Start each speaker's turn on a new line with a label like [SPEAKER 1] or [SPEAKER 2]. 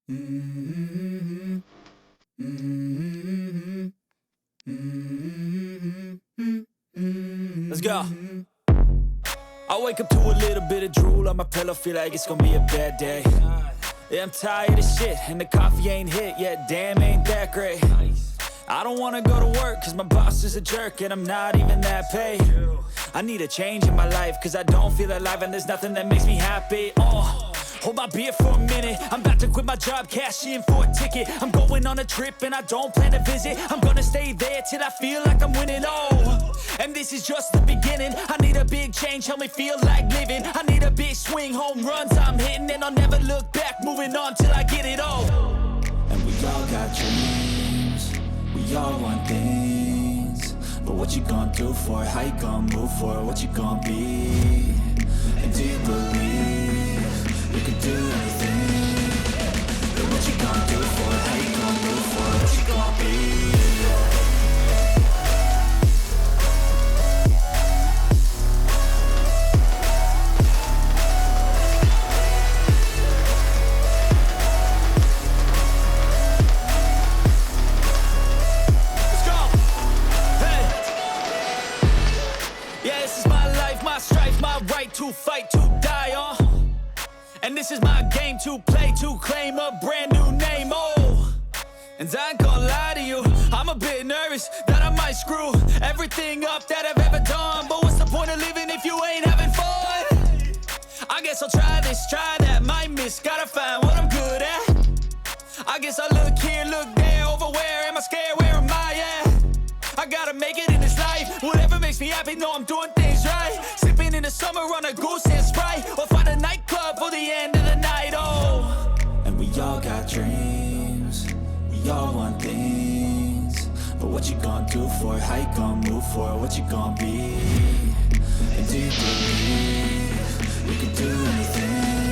[SPEAKER 1] Mm-hmm. Mm-hmm. Mm-hmm. Let's go. I wake up to a little bit of drool on my pillow, feel like it's gonna be a bad day. Yeah, I'm tired of shit, and the coffee ain't hit yet, damn, ain't that great. I don't wanna go to work, cause my boss is a jerk, and I'm not even that paid. I need a change in my life, cause I don't feel alive, and there's nothing that makes me happy. Hold my beer for a minute, I'm about to quit my job, cash in for a ticket. I'm going on a trip and I don't plan to visit. I'm gonna stay there till I feel like I'm winning, and this is just the beginning. I need a big change, help me feel like living. I need a big swing, home runs I'm hitting, and I'll never look back, moving on till I get it all. And we all got dreams, we all want things, but what you gonna do for it? How you gonna move for it? What you gonna be? And do you believe you can do anything? But what you gonna do for it? How you gonna move for it? What you gonna be? Let's go! Hey! Yeah, this is my life, my strife, my right to fight, to die on. And this is my game to play, to claim a brand new name, And I ain't gonna lie to you, I'm a bit nervous that I might screw everything up that I've ever done. But what's the point of living if you ain't having fun? I guess I'll try this, try that, might miss, gotta find what I'm good at. I guess I look here, look there, over where am I scared, where am I at? I gotta make it in this life, whatever makes me happy, know I'm doing things right. Sipping in the summer on a goose and Sprite, or find a nightclub for the end of the night, And we all got dreams, we all want things, but what you gonna do for it? How you gonna move for it? What you gonna be? And do you believe you can do anything?